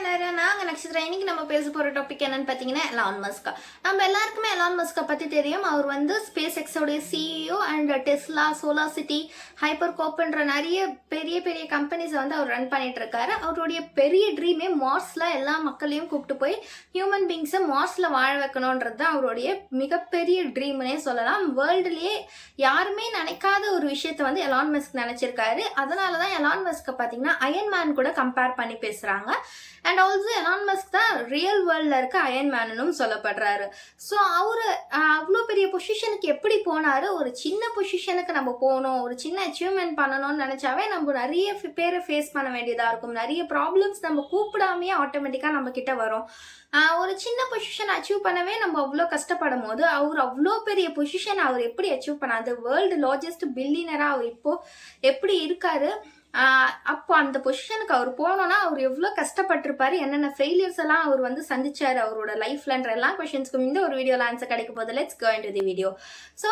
எல்லாரும் நாங்க நட்சத்திரம் இன்னைக்கு நம்ம பேச போற டாபிக் என்னன்னு பாத்தீங்கன்னா எலான் மஸ்க். நம்ம எல்லாருக்குமே எலான் மஸ்க பத்தி தெரியும். அவர் வந்து ஸ்பேஸ் எக்ஸோடைய CEO and Tesla, solar city, hyper கோப்ன்ற நிறைய பெரிய பெரிய கம்பெனிஸை வந்து அவர் ரன் பண்ணிட்டு இருக்காரு. அவருடைய பெரிய ட்ரீமே மார்ஸ்ல எல்லா மக்களையும் கூப்பிட்டு போய் ஹியூமன் பீங்ஸை மார்ஸ்ல வாழ வைக்கணும்ன்றது தான் அவருடைய மிகப்பெரிய ட்ரீம்னே சொல்லலாம். வேர்ல்டுலயே யாருமே நினைக்காத ஒரு விஷயத்த வந்து எலான் மஸ்க் நினைச்சிருக்காரு. அதனாலதான் எலான் மஸ்க பாத்தீங்கன்னா அயன் மேன் கூட கம்பேர் பண்ணி பேசுறாங்க. அண்ட் ஆல்சோ எலான் மஸ்க் தான் ரியல் வேர்ல்ட்ல இருக்க அயன் மேனும் சொல்லப்படுறாரு. ஸோ அவரு அவ்வளோ பெரிய பொசிஷனுக்கு எப்படி போனாரு? ஒரு சின்ன பொசிஷனுக்கு நம்ம போகணும், ஒரு சின்ன அச்சீவ்மெண்ட் பண்ணணும்னு நினைச்சாவே நம்ம நிறைய பேரை ஃபேஸ் பண்ண வேண்டியதா இருக்கும். நிறைய ப்ராப்ளம்ஸ் நம்ம கூப்பிடாமையே ஆட்டோமேட்டிக்கா நம்ம கிட்ட வரும். ஒரு சின்ன பொசிஷன் அச்சீவ் பண்ணவே நம்ம அவ்வளோ கஷ்டப்படும் போது அவர் அவ்வளோ பெரிய பொசிஷன் அவர் எப்படி அச்சீவ் பண்ணாரு? வேர்ல்டு லார்ஜஸ்ட் பில்லியனரா அவர் இப்போ எப்படி இருக்காரு? அப்போ அந்த பொசிஷனுக்கு அவர் போனோம்னா அவர் எவ்வளோ கஷ்டப்பட்டிருப்பாரு, என்னென்ன ஃபெயிலியர்ஸ் எல்லாம் அவர் வந்து சந்திச்சாரு அவரோட லைஃப்லன்ற எல்லா கொஸ்டின்ஸ்க்கும் இந்த ஒரு வீடியோல ஆன்சர் கிடைக்க போகுது. Let's go into the video. So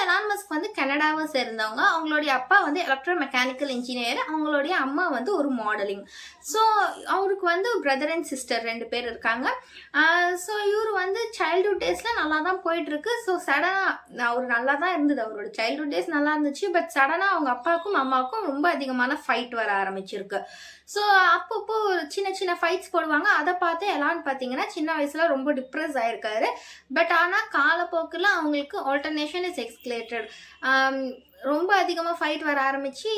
Elon Musk வந்து கனடாவை சேர்ந்தவங்க. அவங்களுடைய அப்பா வந்து எலக்ட்ரோ மெக்கானிக்கல் இன்ஜினியர், அவங்களுடைய அம்மா வந்து ஒரு மாடலிங். ஸோ அவருக்கு வந்து பிரதர் அண்ட் சிஸ்டர் 2 பேர் இருக்காங்க. ஸோ இவர் வந்து சைல்ட்ஹுட் டேஸில் நல்லா தான் போயிட்டுருக்கு. ஸோ சடனாக அவர் நல்லா தான் இருந்தது, அவரோட சைல்ட்ஹுட் டேஸ் நல்லா இருந்துச்சு. பட் சடனாக அவங்க அப்பாவுக்கும் அம்மாவுக்கும் ரொம்ப அதிகமான ஃபைட் வர ஆரம்பிச்சிருக்கு. ஸோ அப்பப்போ சின்ன சின்ன ஃபைட்ஸ் போடுவாங்க. அதை பார்த்து எலான் பார்த்தீங்கன்னா சின்ன வயசில் ரொம்ப டிப்ரெஸ் ஆயிருக்காரு. பட் ஆனால் காலப்போக்கில் அவங்களுக்கு ஆல்டர்னேஷன் இஸ் எக்ஸ்கலேட்டட். ரொம்ப அதிகமாக ஃபைட் வர ஆரம்பிச்சு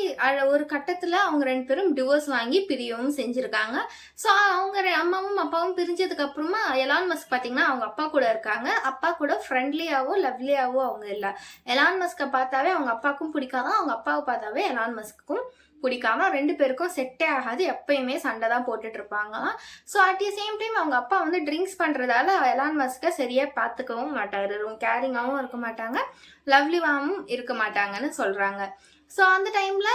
ஒரு கட்டத்தில் அவங்க 2 பேரும் டிவோர்ஸ் வாங்கி பிரியவும் செஞ்சுருக்காங்க. ஸோ அவங்க அம்மாவும் அப்பாவும் பிரிஞ்சதுக்கு அப்புறமா எலான் மஸ்க் பார்த்தீங்கன்னா அவங்க அப்பா கூட இருக்காங்க. அப்பா கூட ஃப்ரெண்ட்லியாவோ லவ்லியாவோ அவங்க இல்லை. எலான் மஸ்கை பார்த்தாவே அவங்க அப்பாவுக்கும் பிடிக்காதான், அவங்க அப்பாவை பார்த்தாவே எலான் மஸ்க்கும் பிடிக்காம 2 பேருக்கும் செட்டே ஆகாது. எப்பயுமே சண்டை தான் போட்டுட்டு இருப்பாங்களாம். So at the same time அவங்க அப்பா வந்து ட்ரிங்க்ஸ் பண்ணுறதால எலான் மஸ்கை சரியாக பார்த்துக்கவும் மாட்டார். ரொம்ப கேரிங்காகவும் இருக்க மாட்டாங்க, லவ்லிவாகவும் இருக்க மாட்டாங்கன்னு சொல்கிறாங்க. ஸோ அந்த டைமில்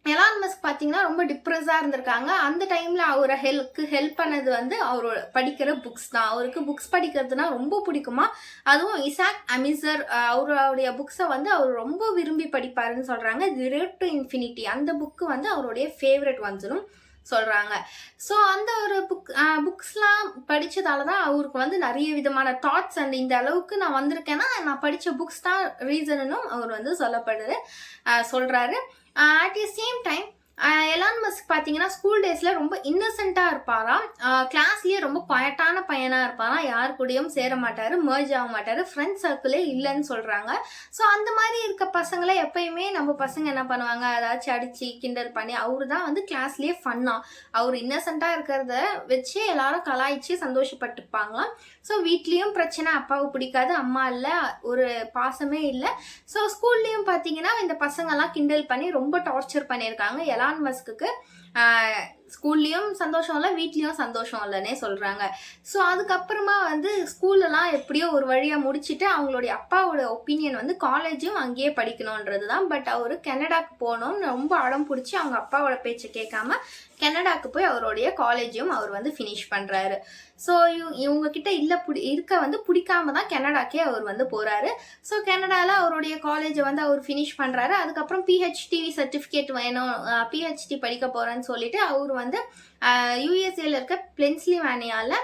எலான் மஸ்க் பார்த்தீங்கன்னா ரொம்ப டிப்ரெஸ்ஸாக இருந்திருக்காங்க. அந்த டைமில் அவரை ஹெல்ப் பண்ணது வந்து அவரோட படிக்கிற புக்ஸ் தான். அவருக்கு புக்ஸ் படிக்கிறதுனா ரொம்ப பிடிக்குமா. அதுவும் இசாக் அமிசர் அவருடைய புக்ஸை வந்து அவர் ரொம்ப விரும்பி படிப்பாருன்னு சொல்கிறாங்க. தி ரோட் டு இன்ஃபினிட்டி அந்த புக்கு வந்து அவருடைய ஃபேவரட் ஒன்ஸ்னும் சொல்கிறாங்க. ஸோ அந்த ஒரு புக்ஸ்லாம் படித்ததால தான் அவருக்கு வந்து நிறைய விதமான தாட்ஸ் அண்ட் இந்த அளவுக்கு நான் வந்திருக்கேன்னா நான் படித்த புக்ஸ் தான் ரீசனும் அவர் வந்து சொல்கிறாரு. At the same time Elon Musk பார்த்தீங்கன்னா ஸ்கூல் டேஸில் ரொம்ப இன்னசென்ட்டாக இருப்பாராம். கிளாஸ்லேயே ரொம்ப குவாய்ட்டான பையனாக இருப்பாராம். யார் கூடயும் சேர மாட்டார், மர்ஜ் ஆக மாட்டார், ஃப்ரெண்ட்ஸ் சர்க்கிளே இல்லைன்னு சொல்கிறாங்க. ஸோ அந்த மாதிரி இருக்க பசங்களை எப்பயுமே நம்ம பசங்க என்ன பண்ணுவாங்க, ஏதாச்சும் அடித்து கிண்டல் பண்ணி அவரு தான் வந்து கிளாஸ்லேயே ஃபன்னாக அவர் இன்னசென்ட்டாக இருக்கிறத வச்சு எல்லாரும் கலாய்ச்சி சந்தோஷப்பட்டுப்பாங்களாம். ஸோ வீட்லேயும் பிரச்சனை, அப்பாவுக்கு பிடிக்காது, அம்மா இல்லை, ஒரு பாசமே இல்லை. ஸோ ஸ்கூல்லேயும் பார்த்தீங்கன்னா இந்த பசங்கள்லாம் கிண்டல் பண்ணி ரொம்ப டார்ச்சர் பண்ணியிருக்காங்க. எலான் மஸ்க்கு ஸ்கூல்லையும் சந்தோஷம் இல்லை, வீட்லேயும் சந்தோஷம் இல்லைன்னே சொல்கிறாங்க. ஸோ அதுக்கப்புறமா வந்து ஸ்கூல்லலாம் எப்படியோ ஒரு வழியாக முடிச்சுட்டு அவங்களுடைய அப்பாவோட ஒப்பீனியன் வந்து காலேஜும் அங்கேயே படிக்கணுன்றது தான். பட் அவர் கனடாக்கு போகணும்னு ரொம்ப அடம் பிடிச்சி அவங்க அப்பாவோட பேச்சை கேட்காம கனடாக்கு போய் அவருடைய காலேஜையும் அவர் வந்து ஃபினிஷ் பண்ணுறாரு. ஸோ இவங்ககிட்ட இருக்க வந்து பிடிக்காம தான் கனடாக்கே அவர் வந்து போகிறாரு. ஸோ கனடாவில் அவருடைய காலேஜை வந்து அவர் ஃபினிஷ் பண்ணுறாரு. அதுக்கப்புறம் பிஹெச்டி சர்டிஃபிகேட் வேணும், பிஹெச்டி படிக்க போகிறேன்னு சொல்லிட்டு அவர் வந்து யூஎஸ்ஏல இருக்க பென்சில்வேனியாவில்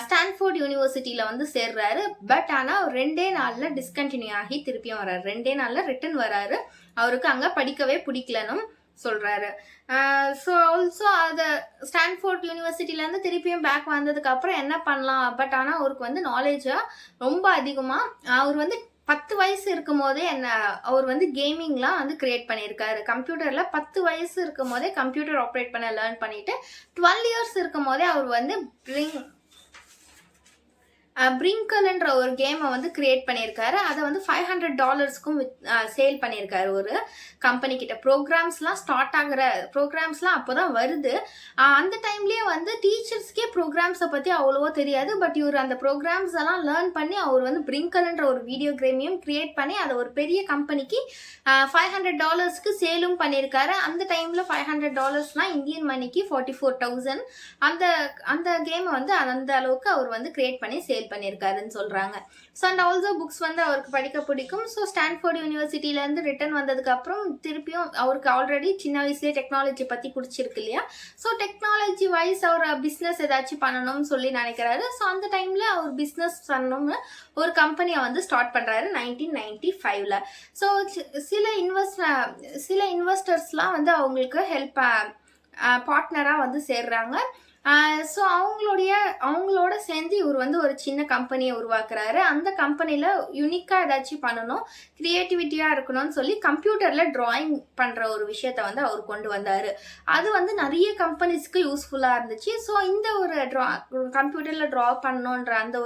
ஸ்டான்ஃபோர்ட் யூனிவர்சிட்டியில் வந்து சேர்றாரு. பட் ஆனால் 2 நாளில் டிஸ்கண்டினியூ ஆகி திருப்பியும் வர்றாரு. 2 நாளில் ரிட்டர்ன் வராரு. அவருக்கு அங்கே படிக்கவே பிடிக்கலன்னு சொல்கிறாரு. ஸோ ஆல்சோ அதை ஸ்டான்ஃபோர்ட் யூனிவர்சிட்டியிலேருந்து திருப்பியும் பேக் வந்ததுக்கு அப்புறம் என்ன பண்ணலாம், பட் ஆனால் அவருக்கு வந்து நாலேஜாக ரொம்ப அதிகமாக அவர் வந்து 10 வயசு இருக்கும் போதே அவர் வந்து கேமிங்லாம் வந்து கிரியேட் பண்ணியிருக்காரு. கம்ப்யூட்டரில் 10 வயசு இருக்கும் போதே கம்ப்யூட்டர் ஆப்ரேட் பண்ண லேர்ன் பண்ணிட்டு 12 இயர்ஸ் இருக்கும் போதே அவர் வந்து பிரிங்கல்ன்ற ஒரு கேமை வந்து கிரியேட் பண்ணியிருக்காரு. அதை வந்து $500க்கும் சேல் பண்ணியிருக்காரு ஒரு கம்பெனி கிட்ட. ப்ரோக்ராம்ஸ்லாம் ஸ்டார்ட் ஆகிற ப்ரோக்ராம்ஸ்லாம் அப்போ தான் வருது. அந்த டைம்லேயே வந்து டீச்சர்ஸ்க்கே ப்ரோக்ராம்ஸை பற்றி அவ்வளோவா தெரியாது. பட் இவர் அந்த ப்ரோக்ராம்ஸ் எல்லாம் லேர்ன் பண்ணி அவர் வந்து பிரிங்கல்ன்ற ஒரு வீடியோ கேமையும் கிரியேட் பண்ணி அதை ஒரு பெரிய கம்பெனிக்கு $500க்கு சேலும் பண்ணியிருக்காரு. அந்த டைமில் $500 இந்தியன் மணிக்கு 44,000. அந்த கேமை வந்து அந்த அளவுக்கு அவர் வந்து கிரியேட் பண்ணி சேல் சேல் பண்ணியிருக்காருன்னு சொல்கிறாங்க. ஸோ அண்ட் ஆல்சோ புக்ஸ் வந்து அவருக்கு படிக்க பிடிக்கும். ஸோ ஸ்டான்ஃபோர்ட் யூனிவர்சிட்டியிலேருந்து ரிட்டர்ன் வந்ததுக்கப்புறம் திருப்பியும் அவருக்கு ஆல்ரெடி சின்ன வயசுலேயே டெக்னாலஜி பற்றி பிடிச்சிருக்கு இல்லையா. ஸோ டெக்னாலஜி வைஸ் அவர் பிஸ்னஸ் ஏதாச்சும் பண்ணணும்னு சொல்லி நினைக்கிறாரு. ஸோ அந்த டைமில் அவர் பிஸ்னஸ் பண்ணணும்னு ஒரு கம்பெனியை வந்து ஸ்டார்ட் பண்ணுறாரு 1995. ஸோ சில இன்வெஸ்டர்ஸ்லாம் வந்து அவங்களுக்கு பார்ட்னராக வந்து சேர்றாங்க. ஸோ அவங்களோட சேர்ந்து இவர் வந்து ஒரு சின்ன கம்பெனியை உருவாக்குறாரு. அந்த கம்பெனியில் யூனிக்காக ஏதாச்சும் பண்ணணும், க்ரியேட்டிவிட்டியாக இருக்கணும்னு சொல்லி கம்ப்யூட்டரில் ட்ராயிங் பண்ணுற ஒரு விஷயத்த வந்து அவர் கொண்டு வந்தார். அது வந்து நிறைய கம்பெனிஸ்க்கு யூஸ்ஃபுல்லாக இருந்துச்சு. ஸோ இந்த ஒரு கம்ப்யூட்டரில் ட்ரா பண்ணணுன்ற அந்த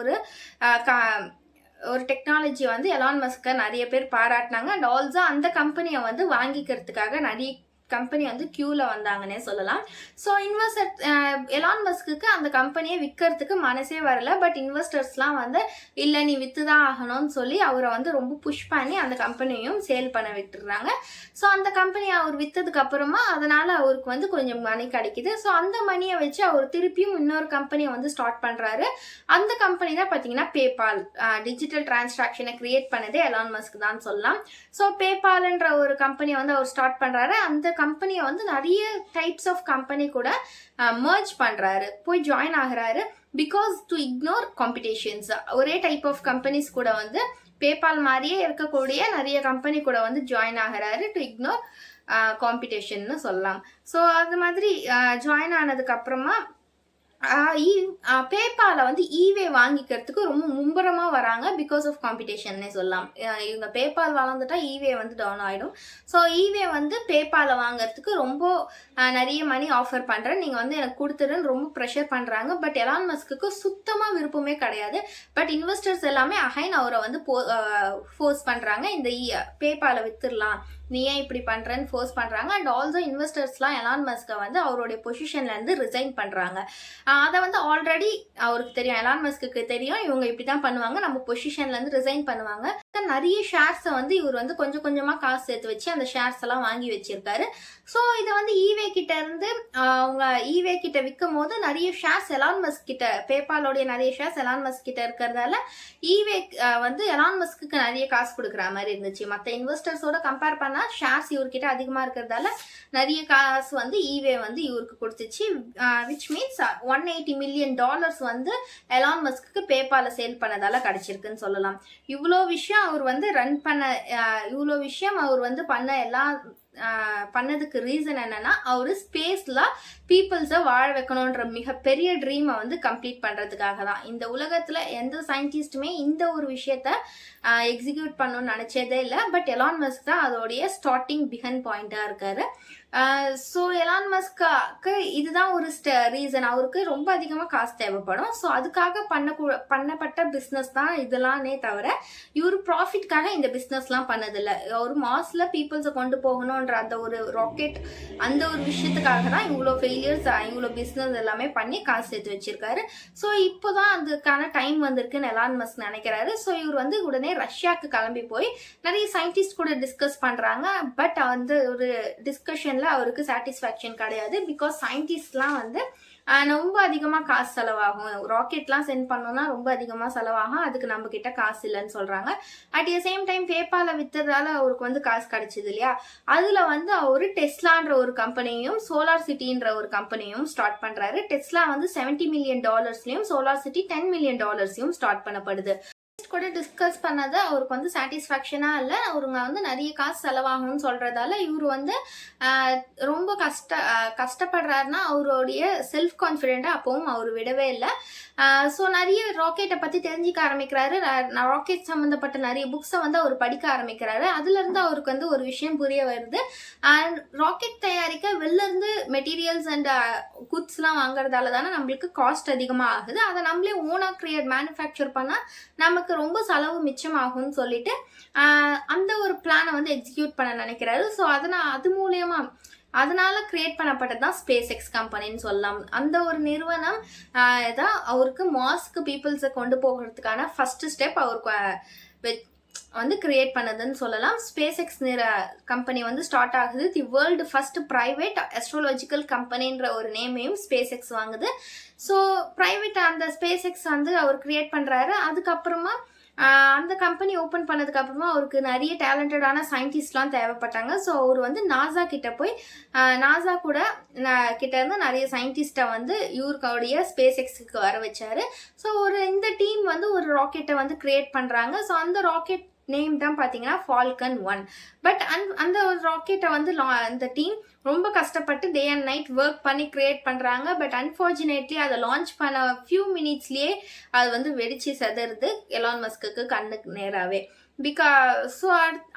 ஒரு டெக்னாலஜி வந்து எலான் மஸ்கை நிறைய பேர் பாராட்டினாங்க. அண்ட் ஆல்சோ அந்த கம்பெனியை வந்து வாங்கிக்கிறதுக்காக நிறைய கம்பெனி வந்து கியூவில் வந்தாங்கன்னே சொல்லலாம். ஸோ எலான் மஸ்க்கு அந்த கம்பெனியை விற்கிறதுக்கு மனசே வரல. பட் இன்வெஸ்டர்ஸ்லாம் வந்து இல்லை நீ விற்று தான் ஆகணும்னு சொல்லி அவரை வந்து ரொம்ப புஷ் பண்ணி அந்த கம்பெனியும் சேல் பண்ண விட்டுடுறாங்க. ஸோ அந்த கம்பெனியை அவர் விற்றதுக்கு அப்புறமா அதனால் அவருக்கு வந்து கொஞ்சம் மணி கிடைக்குது. ஸோ அந்த மணியை வச்சு அவர் திருப்பியும் இன்னொரு கம்பெனியை வந்து ஸ்டார்ட் பண்ணுறாரு. அந்த கம்பெனி தான் பார்த்தீங்கன்னா பேபால். டிஜிட்டல் டிரான்சாக்ஷனை கிரியேட் பண்ணதே எலான் மஸ்க் தான் சொல்லலாம். ஸோ பேபால்ன்ற ஒரு கம்பெனியை வந்து அவர் ஸ்டார்ட் பண்ணுறாரு. அந்த கம்பெனியை வந்து நிறைய டைப்ஸ் ஆஃப் கம்பெனி கூட மர்ஜ் பண்றாரு, போய் ஜாயின் ஆகுறாரு. பிகாஸ் டு இக்னோர் காம்படிஷன்ஸ், ஒரே டைப் ஆஃப் கம்பெனிஸ் கூட வந்து பேபால் மாதிரியே இருக்கக்கூடிய நிறைய கம்பெனி கூட வந்து ஜாயின் ஆகுறாரு டு இக்னோர் காம்படிஷன்னு சொல்லலாம். ஸோ அது மாதிரி ஜாயின் ஆனதுக்கு அப்புறமா பேபால வந்து ஈவே வாங்கிக்கிறதுக்கு ரொம்ப மும்பரமாக வராங்க. பிகாஸ் ஆஃப் காம்படிஷன்னே சொல்லலாம். இவங்க பேபால் வளர்ந்துட்டா ஈவே வந்து டவுன் ஆகிடும். ஸோ ஈவே வந்து பேபாலை வாங்கிறதுக்கு ரொம்ப நிறைய மணி ஆஃபர் பண்ணுறேன், நீங்கள் வந்து எனக்கு கொடுத்துருன்னு ரொம்ப ப்ரெஷர் பண்ணுறாங்க. பட் எலான் மஸ்க்கு சுத்தமாக விருப்பமே கிடையாது. பட் இன்வெஸ்டர்ஸ் எல்லாமே அகைன் அவரை வந்து ஃபோர்ஸ் பண்ணுறாங்க, இந்த பேபாலை வித்துடலாம், நீ ஏன் இப்படி பண்ணுறேன்னு ஃபோர்ஸ் பண்ணுறாங்க. அண்ட் ஆல்சோ இன்வெஸ்டர்ஸ்லாம் எலான் மஸ்கை வந்து அவருடைய பொசிஷன்லேருந்து ரிசைன் பண்ணுறாங்க. அதை வந்து ஆல்ரெடி அவருக்கு தெரியும், எலான் மஸ்க்கு தெரியும் இவங்க இப்படி தான் பண்ணுவாங்க, நம்ம பொசிஷன்லேருந்து ரிசைன் பண்ணுவாங்க. நிறைய ஷேர்ஸை வந்து இவர் வந்து கொஞ்சம் கொஞ்சமாக காசு சேர்த்து வச்சு அந்த ஷேர்ஸ் எல்லாம் வாங்கி வச்சிருக்காரு. ஸோ இதை வந்து ஈவே கிட்ட இருந்து அவங்க ஈவே கிட்ட விற்கும் போது நிறைய ஷேர்ஸ் எலான் மஸ்க் கிட்ட, பேபாலோடைய நிறைய ஷேர்ஸ் எலான் மஸ்க் கிட்ட இருக்கிறதால ஈவே வந்து எலான் மஸ்க்கு நிறைய காசு கொடுக்குற மாதிரி இருந்துச்சு. மற்ற இன்வெஸ்டர்ஸோட கம்பேர் பண்ணா ஷேர்ஸ் இவர்கிட்ட அதிகமா இருக்கிறதால நிறைய காசு வந்து ஈவே வந்து இவருக்கு கொடுத்துச்சு. விச் மீன்ஸ் $180 million வந்து எலான் மஸ்க்கு பேபால சேல் பண்ணதால கிடைச்சிருக்குன்னு சொல்லலாம். இவ்வளோ விஷயம் அவர் வந்து பண்ணதுக்கு ரீசன் என்னன்னா, அவரு ஸ்பேஸ்ல பீப்புள்ஸை வாழ வைக்கணும்ன்ற மிகப்பெரிய ட்ரீமை வந்து கம்ப்ளீட் பண்றதுக்காக தான். இந்த உலகத்துல எந்த சயின்டிஸ்டுமே இந்த ஒரு விஷயத்த எக்ஸிக்யூட் பண்ணணும்னு நினைச்சதே இல்லை. பட் எலான் மஸ்க் தான் அதோடைய ஸ்டார்டிங் பிகன் பாயிண்டா இருக்காரு. ஸோ எலான் மஸ்க்கு இதுதான் ஒரு ரீசன், அவருக்கு ரொம்ப அதிகமாக காசு தேவைப்படும். ஸோ அதுக்காக பண்ணப்பட்ட பிஸ்னஸ் தான் இதெல்லாம்னே தவிர இவர் ப்ராஃபிட்காக இந்த பிஸ்னஸ்லாம் பண்ணதில்லை. ஒரு மாஸ்ல பீப்புள்ஸை கொண்டு போகணுன்ற அந்த ஒரு ராக்கெட், அந்த ஒரு விஷயத்துக்காக தான் இவ்வளோ ஃபெயிலியர்ஸ், இவ்வளோ பிஸ்னஸ் எல்லாமே பண்ணி காசு சேர்த்து வச்சிருக்காரு. ஸோ இப்போதான் அதுக்கான டைம் வந்திருக்குன்னு எலான் மஸ்க் நினைக்கிறாரு. ஸோ இவர் வந்து உடனே ரஷ்யாவுக்கு கிளம்பி போய் நிறைய சயின்டிஸ்ட் கூட டிஸ்கஸ் பண்றாங்க. பட் அந்த ஒரு டிஸ்கஷன்ல அவருக்கு சாட்டிஸ்ஃபேக்ஷன் கிடையாது. பிகாஸ் சயின்டிஸ்ட்லாம் வந்து ரொம்ப அதிகமாக காசு செலவாகும், ராக்கெட்லாம் சென்ட் பண்ணோம்னா ரொம்ப அதிகமாக செலவாகும், அதுக்கு நம்ம கிட்ட காசு இல்லைன்னு சொல்றாங்க. அட் த சேம் டைம் பேபால வித்ததால அவருக்கு வந்து காசு கிடைச்சது இல்லையா, அதுல வந்து அவரு டெஸ்லான்ற ஒரு கம்பெனியும் சோலார் சிட்டின்ற ஒரு கம்பெனியும் ஸ்டார்ட் பண்றாரு. டெஸ்லா வந்து $70 million, solar city $10 million start பண்ணப்படுது. கூட டிஸ்கஸ் பண்ணது அவருக்கு வந்து சாட்டிஸ்ஃபேக்ஷனா இல்லை. அவருங்க வந்து நிறைய காசு செலவாகும்னு சொல்றதால இவர் வந்து ரொம்ப கஷ்டப்படுறாருன்னா அவருடைய செல்ஃப் கான்ஃபிடென்ட்டா அப்பவும் அவர் விடவே இல்லை. ஸோ நிறைய ராக்கெட்டை பற்றி தெரிஞ்சிக்க ஆரம்பிக்கிறாரு. ராக்கெட் சம்மந்தப்பட்ட நிறைய புக்ஸை வந்து அவர் படிக்க ஆரம்பிக்கிறாரு. அதுலேருந்து அவருக்கு வந்து ஒரு விஷயம் புரிய வருது. ராக்கெட் தயாரிக்க வெளிலேருந்து மெட்டீரியல்ஸ் அண்ட் குட்ஸ்லாம் வாங்குறதால தானே நம்மளுக்கு காஸ்ட் அதிகமாக ஆகுது. அதை நம்மளே ஓனாக மேனுஃபேக்சர் பண்ணால் நமக்கு ரொம்ப செலவு மிச்சமாகும்னு சொல்லிட்டு அந்த ஒரு பிளானை வந்து எக்ஸிக்யூட் பண்ண நினைக்கிறாரு. ஸோ அதனால கிரியேட் பண்ணப்பட்டது தான் ஸ்பேஸ் எக்ஸ் கம்பெனின்னு சொல்லலாம். அந்த ஒரு நிறுவனம் தான் அவருக்கு மாஸ்க்கு பீப்புள்ஸை கொண்டு போகிறதுக்கான ஃபர்ஸ்ட் ஸ்டெப் அவருக்கு வந்து கிரியேட் பண்ணதுன்னு சொல்லலாம். ஸ்பேஸ் எக்ஸ் கம்பெனி வந்து ஸ்டார்ட் ஆகுது. தி வேர்ல்டு ஃபர்ஸ்ட் பிரைவேட் அஸ்ட்ரோலாஜிக்கல் கம்பெனின்ற ஒரு நேமையும் ஸ்பேஸ் எக்ஸ் வாங்குது. ஸோ பிரைவேட் அந்த ஸ்பேஸ் எக்ஸ் வந்து அவர் கிரியேட் பண்ணுறாரு. அதுக்கப்புறமா அந்த கம்பெனி ஓப்பன் பண்ணதுக்கு அப்புறமா அவருக்கு நிறைய டேலண்டடான சயின்டிஸ்ட்லாம் தேவைப்பட்டாங்க. ஸோ அவர் வந்து நாசா கிட்ட போய் நாசா கூட கிட்ட இருந்து நிறைய சயின்டிஸ்ட்டை வந்து இவருடைய ஸ்பேஸ் எக்ஸுக்கு வர வச்சாரு. ஸோ இந்த டீம் வந்து ஒரு ராக்கெட்டை வந்து கிரியேட் பண்ணுறாங்க. ஸோ அந்த ராக்கெட் நேம் தான் பார்த்தீங்கன்னா ஃபால்கன் 1. பட் அந்த ஒரு ராக்கெட்டை வந்து அந்த டீம் ரொம்ப கஷ்டப்பட்டு டே அண்ட் நைட் ஒர்க் பண்ணி கிரியேட் பண்ணுறாங்க. பட் அன்ஃபார்ச்சுனேட்லி அதை லான்ச் பண்ண ஃபியூ மினிட்ஸ்லேயே அது வந்து வெடிச்சு செதறுது எலான் மஸ்க்கு கண்ணுக்கு நேராகவே. ஸோ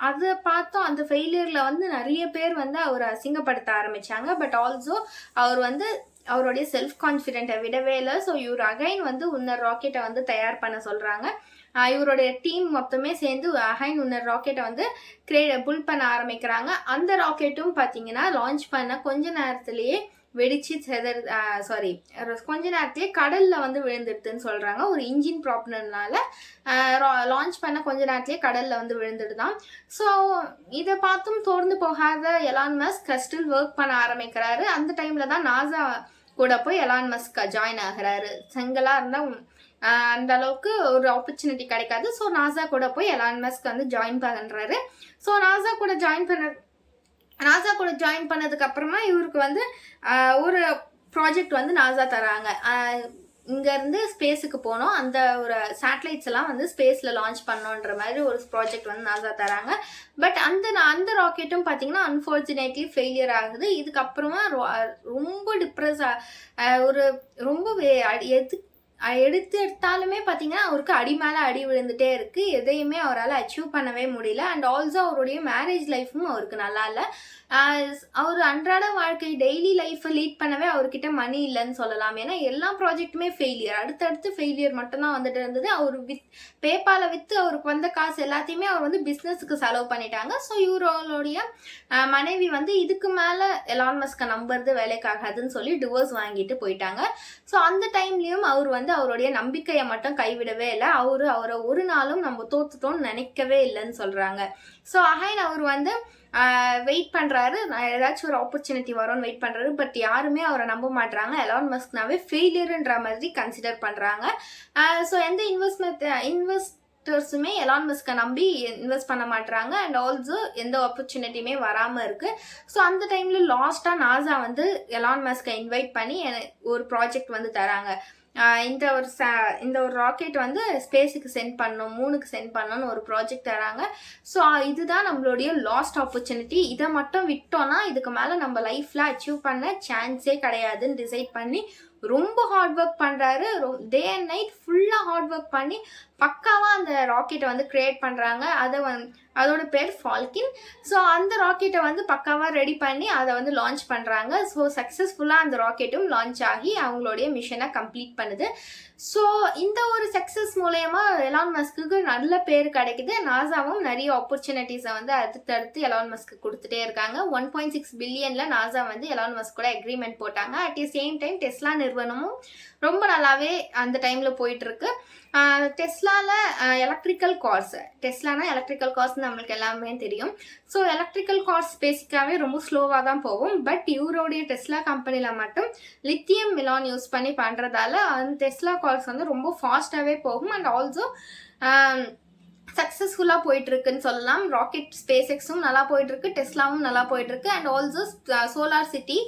அதை பார்த்தோம். அந்த ஃபெயிலியரில் வந்து நிறைய பேர் வந்து அவரை அசிங்கப்படுத்த ஆரம்பித்தாங்க. பட் ஆல்சோ அவர் வந்து அவருடைய செல்ஃப் கான்ஃபிடென்ட்டை விடவே இல்லை. ஸோ இவர் அகைன் வந்து இன்னொரு ராக்கெட்டை வந்து தயார் பண்ண சொல்கிறாங்க. இவருடைய டீம் மொத்தமே சேர்ந்து அகைன் இன்னொரு ராக்கெட்டை வந்து புல் பண்ண ஆரம்பிக்கிறாங்க. அந்த ராக்கெட்டும் பார்த்தீங்கன்னா லான்ச் பண்ண கொஞ்ச நேரத்திலேயே வெடிச்சு கொஞ்ச நேரத்திலேயே கடலில் வந்து விழுந்துடுதுன்னு சொல்கிறாங்க. ஒரு இன்ஜின் ப்ராப்ளம்னால லான்ச் பண்ண கொஞ்ச நேரத்திலேயே கடலில் வந்து விழுந்துடுதான். ஸோ இதை பார்த்தும் தோர்ந்து போகாத எலான் மஸ்க் ஸ்டில் ஒர்க் பண்ண ஆரம்பிக்கிறாரு. அந்த டைமில் தான் நாசா கூட போய் எலான் மஸ்க் ஜாயின் ஆகிறாரு. சிங்கிளாக இருந்தால் அந்த அளவுக்கு ஒரு ஆப்பர்ச்சுனிட்டி கிடைக்காது. ஸோ நாசா கூட போய் எலான் மஸ்க் வந்து ஜாயின் பண்ணுறாரு. ஸோ நாசா கூட ஜாயின் பண்ணதுக்கு அப்புறமா இவருக்கு வந்து ஒரு ப்ராஜெக்ட் வந்து நாசா தராங்க. இங்கேருந்து ஸ்பேஸுக்கு போனோம், அந்த ஒரு சேட்டலைட்ஸ் எல்லாம் வந்து ஸ்பேஸில் லான்ச் பண்ணோன்ற மாதிரி ஒரு ப்ராஜெக்ட் வந்து நாசா தராங்க. பட் அந்த ராக்கெட்டும் பார்த்தீங்கன்னா அன்ஃபார்ச்சுனேட்லி ஃபெயிலியர் ஆகுது. இதுக்கப்புறமா ரொம்ப டிப்ரெஸ் ஒரு ரொம்ப எடுத்தாலுமே பார்த்தீங்கன்னா அவருக்கு அடி மேலே அடி விழுந்துட்டே இருக்கு. எதையுமே அவரால் அச்சீவ் பண்ணவே முடியல. அண்ட் ஆல்சோ அவருடைய மேரேஜ் லைஃப்பும் அவருக்கு நல்லா இல்லை. அவர் அன்றாட வாழ்க்கை டெய்லி லைஃப்பை லீட் பண்ணவே அவர்கிட்ட மணி இல்லைன்னு சொல்லலாம். ஏன்னா எல்லா ப்ராஜெக்ட்டுமே ஃபெயிலியர், அடுத்தடுத்து ஃபெயிலியர் மட்டும்தான் வந்துட்டு இருந்தது. அவர் பேபால விற்று அவருக்கு வந்த காசு எல்லாத்தையுமே அவர் வந்து பிஸ்னஸுக்கு செலவு பண்ணிட்டாங்க. ஸோ இவரோடைய மனைவி வந்து இதுக்கு மேலே எலான் மஸ்கை நம்புறது வேலைக்காகாதுன்னு சொல்லி டிவோர்ஸ் வாங்கிட்டு போயிட்டாங்க. ஸோ அந்த டைம்லேயும் அவர் வந்து அவருடைய நம்பிக்கையை மட்டும் கைவிடவே இல்லை. அவரை ஒரு நாளும் நம்ம தோத்துட்டோம்னு நினைக்கவே இல்லைன்னு சொல்கிறாங்க. ஸோ அகைன் அவர் வந்து வெயிட் பண்ணுறாரு, ஏதாச்சும் ஒரு ஆப்பர்ச்சுனிட்டி வரும்னு வெயிட் பண்ணுறாரு. பட் யாருமே அவரை நம்ப மாட்டுறாங்க. எலான் மஸ்க்னாவே ஃபெயிலியர்ன்ற மாதிரி கன்சிடர் பண்ணுறாங்க. ஸோ எந்த இன்வெஸ்டர்ஸுமே எலான் மஸ்கை நம்பி இன்வெஸ்ட் பண்ண மாட்டுறாங்க. அண்ட் ஆல்சோ எந்த ஆப்பர்ச்சுனிட்டியுமே வராமல் இருக்குது. ஸோ அந்த டைமில் லாஸ்ட்டாக நாசா வந்து எலான் மஸ்கை இன்வைட் பண்ணி ஒரு ப்ராஜெக்ட் வந்து தராங்க. இந்த ஒரு ராக்கெட் வந்து ஸ்பேஸுக்கு சென்ட் பண்ணணும், மூணுக்கு சென்ட் பண்ணணும்னு ஒரு ப்ராஜெக்ட் தராங்க. ஸோ இதுதான் நம்மளுடைய லாஸ்ட் ஆப்பர்ச்சுனிட்டி. இதை மட்டும் விட்டோன்னா இதுக்கு மேலே நம்ம லைஃப்பில் அச்சீவ் பண்ண சான்ஸே கிடையாதுன்னு டிசைட் பண்ணி ரொம்ப ஹார்ட் ஒர்க் பண்ணுறாரு. டே அண்ட் நைட் ஃபுல்லாக ஹார்ட் ஒர்க் பண்ணி பக்காவாக அந்த ராக்கெட்டை வந்து க்ரியேட் பண்ணுறாங்க. அதோட பேர் ஃபால்கின். ஸோ அந்த ராக்கெட்டை வந்து பக்காவாக ரெடி பண்ணி அதை வந்து லான்ச் பண்ணுறாங்க. ஸோ சக்ஸஸ்ஃபுல்லாக அந்த ராக்கெட்டும் லான்ச் ஆகி அவங்களுடைய மிஷனை கம்ப்ளீட் பண்ணுது. ஸோ இந்த ஒரு சக்ஸஸ் மூலயமா எலான் மஸ்க்கு நல்ல பேர் கிடைக்குது. நாசாவும் நிறைய ஆப்பர்ச்சுனிட்டிஸை வந்து அடுத்தடுத்து எலான் மஸ்க்கு கொடுத்துட்டே இருக்காங்க. 1.6 பில்லியனில் நாசா வந்து எலான் மஸ்க் கூட அக்ரிமெண்ட் போட்டாங்க. At the same time Tesla நிறுவனமும் ரொம்ப நல்லாவே அந்த டைமில் போயிட்டுருக்கு. டெஸ்லாவில் எலக்ட்ரிக்கல் கார்ஸ், டெஸ்லானா எலக்ட்ரிக்கல் கார்ஸ்னு நம்மளுக்கு எல்லாமே தெரியும். ஸோ எலக்ட்ரிக்கல் கார்ஸ் பேசிக்காகவே ரொம்ப ஸ்லோவாக தான் போகும். பட் இவருடைய டெஸ்லா கம்பெனியில் மட்டும் லித்தியம் மிலான் யூஸ் பண்ணி பண்ணுறதால அந்த டெஸ்லா கார்ஸ் வந்து ரொம்ப ஃபாஸ்ட்டாகவே போகும். அண்ட் ஆல்சோ சக்ஸஸ்ஃபுல்லாக போயிட்டுருக்குன்னு சொல்லலாம். ராக்கெட் ஸ்பேஸ் எக்ஸும் நல்லா போயிட்டுருக்கு, டெஸ்லாவும் நல்லா போயிட்டுருக்கு. அண்ட் ஆல்சோ சோலார் சிட்டி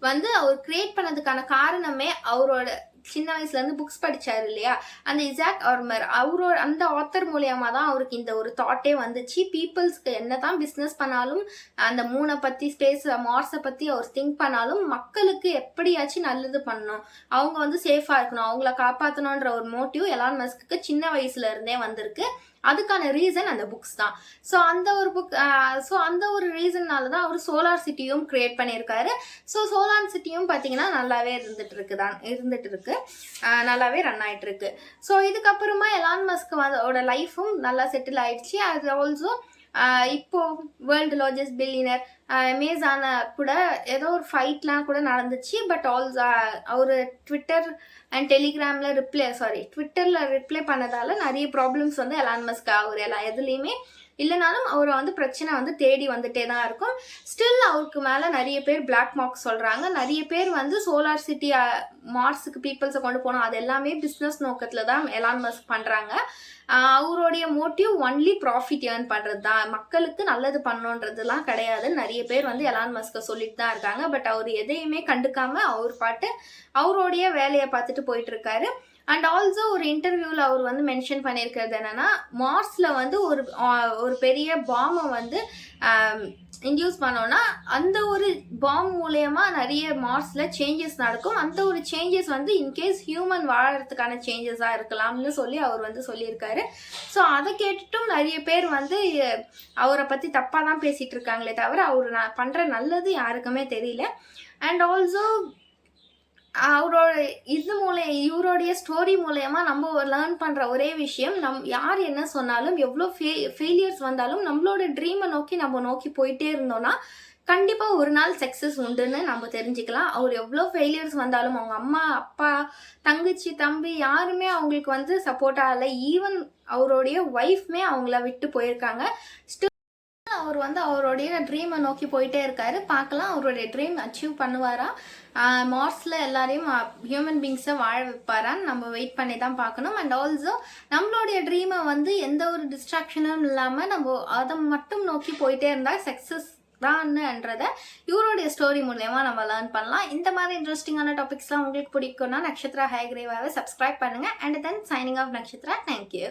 வந்து அவர் கிரியேட் பண்ணதுக்கான காரணமே அவரோட சின்ன வயசுலேருந்து புக்ஸ் படித்தார் இல்லையா, அந்த இசாக் ஆர்மர் அந்த ஆத்தர் மூலியமாக தான் அவருக்கு இந்த ஒரு தாட்டே வந்துச்சு. பீப்புள்ஸ்க்கு என்ன தான் பிஸ்னஸ் பண்ணாலும் அந்த மூனை பற்றி மார்ஸை பற்றி அவர் திங்க் பண்ணாலும் மக்களுக்கு எப்படியாச்சும் நல்லது பண்ணணும், அவங்க வந்து சேஃபாக இருக்கணும், அவங்கள காப்பாற்றணுன்ற ஒரு மோட்டிவ் எலான் மஸ்க்கு சின்ன வயசுல இருந்தே வந்திருக்கு. அதுக்கான ரீசன் அந்த புக்ஸ் தான். ஸோ அந்த ஒரு ரீசன்னால தான் அவர் சோலார் சிட்டியும் கிரியேட் பண்ணியிருக்காரு. ஸோ சோலார் சிட்டியும் பார்த்தீங்கன்னா நல்லாவே இருந்துட்டு இருக்கு, நல்லாவே ரன் ஆகிட்டு இருக்கு. ஸோ இதுக்கப்புறமா எலான் மஸ்க் லைஃபும் நல்லா செட்டில் ஆயிடுச்சு. அது ஆல்சோ இப்போ வேர்ல்டு லார்ஜஸ்ட் பில்லியனர் அமேசான கூட ஏதோ ஒரு ஃபைட்லாம் கூட நடந்துச்சு. பட் அவர் ட்விட்டர் அண்ட் டெலிகிராமில் ட்விட்டரில் ரிப்ளை பண்ணதால நிறைய ப்ராப்ளம்ஸ் வந்து எலான் மஸ்க் அவர் எதுலேயுமே இல்லைனாலும் அவரை வந்து பிரச்சனை வந்து தேடி வந்துட்டே தான் இருக்கும். ஸ்டில் அவருக்கு மேலே நிறைய பேர் பிளாக் மார்க் சொல்கிறாங்க. நிறைய பேர் வந்து சோலார் சிட்டி மார்ஸுக்கு பீப்புள்ஸை கொண்டு போனோம், அது எல்லாமே பிஸ்னஸ் நோக்கத்தில் தான் எலான் மஸ்க் பண்ணுறாங்க. அவருடைய மோட்டிவ் ஒன்லி ப்ராஃபிட் ஏர்ன் பண்ணுறது தான், மக்களுக்கு நல்லது பண்ணணுன்றதுலாம் கிடையாது. நிறைய பேர் வந்து எலான் மஸ்கை சொல்லிட்டு தான் இருக்காங்க. பட் அவர் எதையுமே கண்டுக்காம அவர் பாட்டு அவருடைய வேலையை பார்த்துட்டு போயிட்டு இருக்காரு. அண்ட் ஆல்சோ ஒரு இன்டர்வியூவில் அவர் வந்து மென்ஷன் பண்ணியிருக்கிறது என்னன்னா, மார்ஸில் வந்து ஒரு பெரிய பாம்பை வந்து இன்டியூஸ் பண்ணோன்னா அந்த ஒரு பாம் மூலயமா நிறைய மார்ஸில் சேஞ்சஸ் நடக்கும். அந்த ஒரு சேஞ்சஸ் வந்து இன்கேஸ் ஹியூமன் வாழறதுக்கான சேஞ்சஸாக இருக்கலாம்னு சொல்லி அவர் வந்து சொல்லியிருக்காரு. ஸோ அதை கேட்டுட்டும் நிறைய பேர் வந்து அவரை பற்றி தப்பாக தான் பேசிகிட்டு இருக்காங்களே தவிர அவர் பண்ணுற நல்லது யாருக்குமே தெரியல. அண்ட் ஆல்சோ இவருடைய ஸ்டோரி மூலயமா நம்ம லேர்ன் பண்ணுற ஒரே விஷயம், யார் என்ன சொன்னாலும் எவ்வளோ ஃபெயிலியர்ஸ் வந்தாலும் நம்மளோட ட்ரீமை நோக்கி போயிட்டே இருந்தோம்னா கண்டிப்பாக ஒரு நாள் சக்ஸஸ் உண்டுன்னு நம்ம தெரிஞ்சுக்கலாம். அவர் எவ்வளோ ஃபெயிலியர்ஸ் வந்தாலும் அவங்க அம்மா அப்பா தங்கச்சி தம்பி யாருமே அவங்களுக்கு வந்து சப்போர்ட்டாக இல்லை. ஈவன் அவருடைய ஒய்ஃப்மே அவங்கள விட்டு போயிருக்காங்க. அவர் வந்து அவருடைய ட்ரீமை நோக்கி போயிட்டே இருக்காரு. பார்க்கலாம் அவருடைய ட்ரீம் அச்சீவ் பண்ணுவாரா, மார்ஸில் எல்லாரையும் ஹியூமன் பீங்ஸை வாழ வைப்பாரான்னு நம்ம வெயிட் பண்ணி தான் பார்க்கணும். அண்ட் ஆல்சோ நம்மளுடைய ட்ரீமை வந்து எந்த ஒரு டிஸ்ட்ராக்ஷனும் இல்லாமல் நம்ம அதை மட்டும் நோக்கி போயிட்டே இருந்தால் சக்ஸஸ் தான்ன்றதை இவருடைய ஸ்டோரி மூலயமா நம்ம லேர்ன் பண்ணலாம். இந்த மாதிரி இன்ட்ரெஸ்டிங்கான டாபிக்ஸ்லாம் உங்களுக்கு பிடிக்கும்னா நக்ஷத்ரா ஹேக்ரேவாவை சப்ஸ்கிரைப் பண்ணுங்கள். And then signing off Nakshatra. Thank you.